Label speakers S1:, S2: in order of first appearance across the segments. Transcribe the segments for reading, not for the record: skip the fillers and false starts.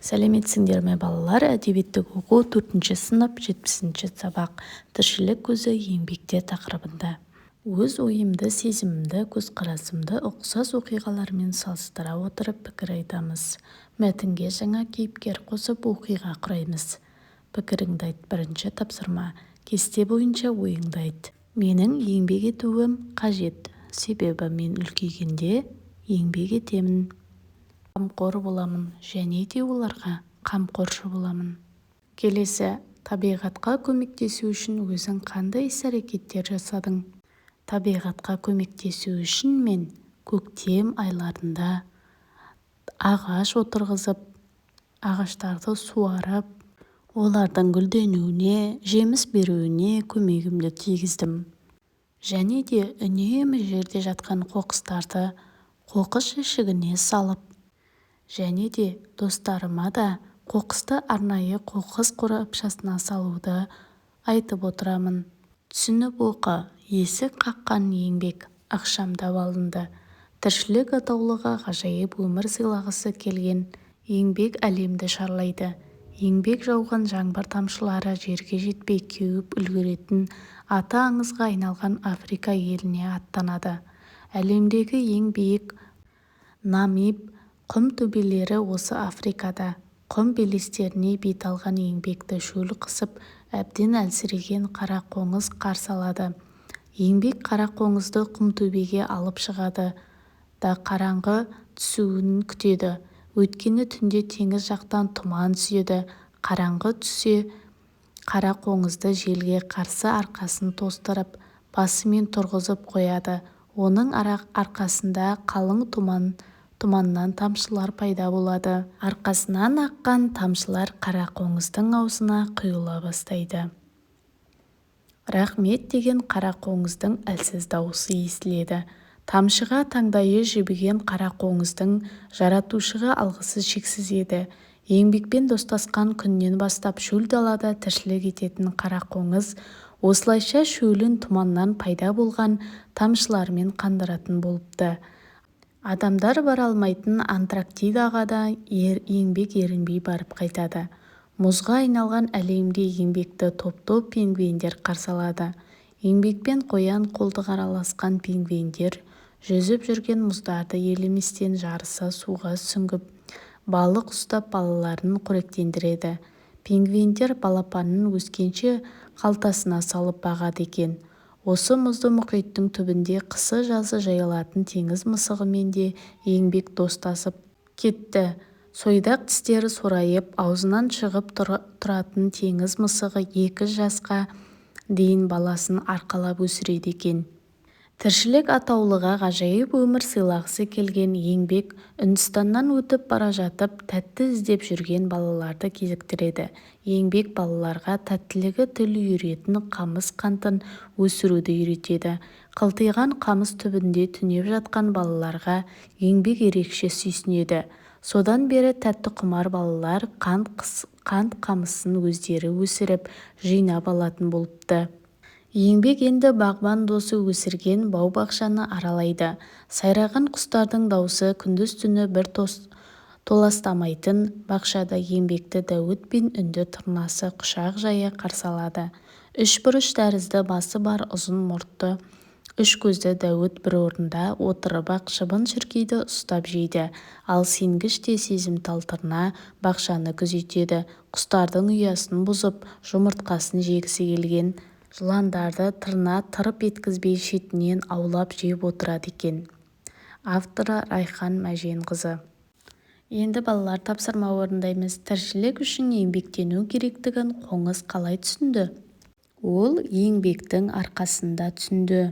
S1: Сәлеметсіңдер ме балалар? Әдебиеттік оқу 4-ші сынып 70-ші сабақ тіршілік көзі еңбекте тақырыбында. Өз ойымды, сезімімді, көзқарасымды ұқсас оқиғалармен салыстыра отырып пікір айтамыз. Мәтінге жаңа кейіпкер қосып оқиға құраймыз. Пікіріңді айт. Бірінші тапсырма. Кесте бойынша ойыңды айт. Менің еңбек етуім қажет. Себебі мен үлкейгенде еңбек етемін. Қамқор боламын, және де оларға қамқоршы боламын. Келесі, табиғатқа көмектесу үшін өзің қандай іс-әрекеттер жасадың? Табиғатқа көмектесу үшін мен көктем айларында ағаш отырғызып, ағаштарды суарып, олардың гүлденуіне, жеміс беруіне көмегімді тигіздім. Және де үнемі жерде жатқан қоқыстарды қоқыс жәшігіне салып, және де достарыма да қоқысты арнайы қоқыс қорапшасына салуды айтып отырамын. Түсініп оқы. Есік қаққан еңбек ықшамдап алынды. Тіршілік атаулыға ғажайып өмір сыйлағысы келген еңбек әлемді шарлайды. Еңбек жауған жаңбыр тамшылары жерге жетпей кеуіп үлгеретін аты аңызға айналған Африка еліне аттанады. Әлемдегі ең биік Намиб құм төбелері осы Африкада. Құм белестеріне бет алған еңбекті шөл қысып, әбден әлсіреген қарақоңыз қарсы алады. Еңбек қарақоңызды құмтөбеге алып шығады да қараңғы түсуін күтеді. Өйткені түнде теңіз жақтан тұман түседі. Қараңғы түссе, қарақоңызды желге қарсы арқасын тостырып, басымен тұрғызып қояды. Оның арқасында қалың тұманнан тамшылар пайда болады. Арқасынан аққан тамшылар қарақоңыздың аузына құйыла бастайды. Рахмет деген қарақоңыздың әлсіз дауысы естіледі. Тамшыға таңдайы жібіген қарақоңыздың жаратушыға алғысы шексіз еді. Еңбекпен достасқан күннен бастап шөл далада тіршілік ететін қарақоңыз осылайша шөлін тұманнан пайда болған тамшылармен қандыратын болыпты. Адамдар бара алмайтын Антарктидаға да еңбек ерінбей барып қайтады. Мұзға айналған әлемде еңбекті топ-топ пингвиндер қарсы алады. Еңбекпен қоян қолтық араласқан пингвиндер жүзіп жүрген мұздарды елеместен жарыса суға сүңгіп, балық ұстап балаларын қоректендіреді. Пингвиндер балапанын өскенше қалтасына салып бағады екен. Осы мұзды мұхиттың түбінде қысы-жазы жайылатын теңіз мысығымен де еңбек достасып кетті. Сойдақ тістері сорайып, аузынан шығып тұратын теңіз мысығы 2 жасқа дейін баласын арқалап өсіреді екен. Тіршілік атаулыға ғажайып өмір сыйлағысы келген еңбек Үндістаннан өтіп бара жатып тәтті іздеп жүрген балаларды кезіктіреді. Еңбек балаларға тәттілігі тіл үйіретін қамыс қантын өсіруді үйретеді. Қылтиған қамыс түбінде түнеп жатқан балаларға еңбек ерекше сүйсінеді. Содан бері тәтті құмар балалар қант қамысын өздері өсіріп, жинап алатын болыпты. Еңбек енді бағбан досы өсірген бау-бақшаны аралайды. Сайраған құстардың даусы күндіз-түні бір толастамайтын бақшада еңбекті Дәуіт пен үнді тырнасы құшақ жая қарсы алады. 3 бұрыш тәрізді басы бар ұзын мұртты 3 көзді Дәуіт бір орында отырып ақ шыбын-шіркейді ұстап жейді. Ал сенгіш те сезімтал тырна бақшаны күзетеді. Құстардың ұясын бұзып, жұмыртқасын жегісі келген жыландарды тырна тырп еткізбей шетінен аулап жеп отырады екен. Авторы Райхан Мәженқызы. Енді балалар тапсырма орындаймыз. Тіршілік үшін еңбектену керектігін қоңыз қалай түсінді? Ол еңбектің арқасында түсінді.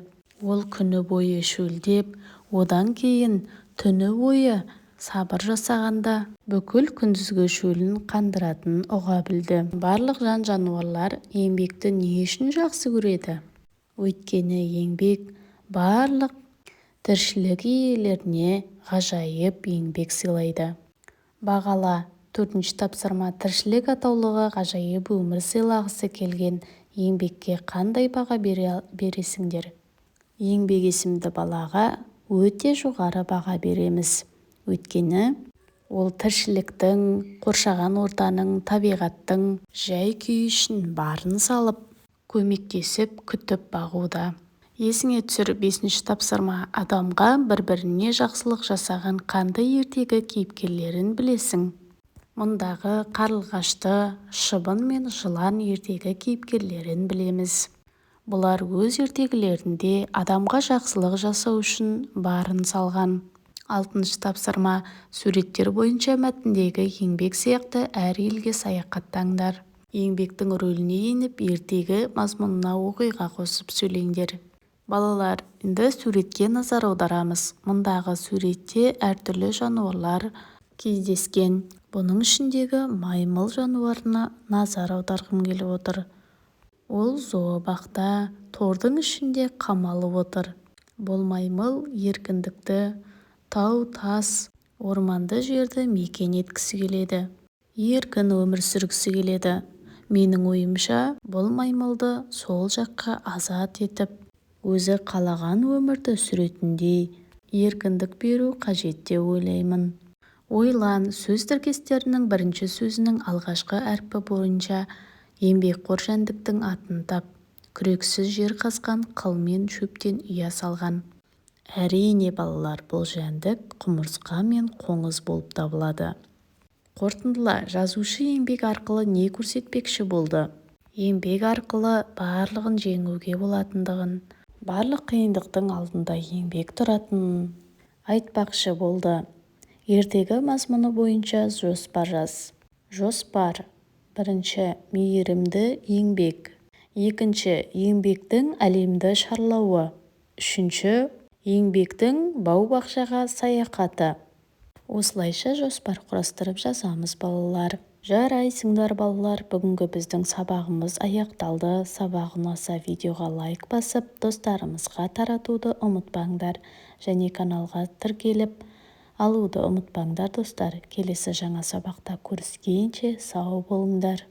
S1: Ол күні бойы шөлдеп, одан кейін түні бойы сабыр жасағанда бүкіл күндізгі шөлін қандыратынын ұға білді. Барлық жан-жануарлар еңбекті не үшін жақсы көреді? Өйткені еңбек барлық тіршілік иелеріне ғажайып еңбек сыйлайды. Бағала. 4-ші тапсырма. Тіршілік атаулыға ғажайып өмір сыйлағысы келген еңбекке қандай баға бересіңдер? Еңбек есімді балаға өте жоғары баға береміз. Өйткені Ол тіршіліктің, қоршаған ортаның, табиғаттың жай-күйі үшін барын салып, көмектесіп, күтіп бағуда. Есіңе түсір 5-ші тапсырма. Адамға бір-біріне жақсылық жасаған қандай ертегі кейіпкерлерін білесің? Мұндағы қарлығашты, шыбын мен жылан ертегі кейіпкерлерін білеміз. Бұлар өз ертегілерінде адамға жақсылық жасау үшін барын салған. 6-шы тапсырма. Суреттер бойынша мәтіндегі еңбек сияқты әр елге саяхаттаңдар. Еңбектің рөліне еніп, ертегі мазмұнына оқиға қосып сөйлеңдер. Балалар, енді суретке назар аударамыз. Мұндағы суретте әртүрлі жануарлар кездескен. Бұның ішіндегі маймыл жануарына назар аударғым келіп отыр. Ол зообақта тордың ішінде қамалып отыр. Бұл маймыл еркіндікті, тау, тас, орманды жерді мекен еткісі келеді. Еркін өмір сүргісі келеді. Менің ойымша, бұл маймылды сол жаққа азат етіп, өзі қалаған өмірді сүретіндей еркіндік беру қажет деп ойлаймын. Ойлан, сөз тіркестерінің бірінші сөзінің алғашқы әрпі бойынша еңбекқор жәндіктің атын тап. Күрексіз жер қазған, қыл мен шөптен ұя салған. Әрине балалар, бұл жәндік құмырсқа мен қоңыз болып табылады. Қорытындыла, жазушы еңбек арқылы не көрсетпекші болды? Еңбек арқылы барлығын жеңуге болатындығын, барлық қиындықтың алдында еңбек тұратынын айтпақшы болды. Ертегі мазмұны бойынша жоспар жаз. Жоспар. 1. Мейірімді еңбек. 2. Еңбектің әлемді шарлауы. 3. Еңбектің бау-бақшаға саяхаты. Осылайша жоспар құрастырып жазамыз балалар. Жарайсыңдар балалар, бүгінгі біздің сабағымыз аяқталды. Сабақ ұнаса видеоға лайк басып, достарымызға таратуды ұмытпаңдар. Және каналға тіркеліп алуды ұмытпаңдар достар. Келесі жаңа сабақта көріскенше сау болыңдар.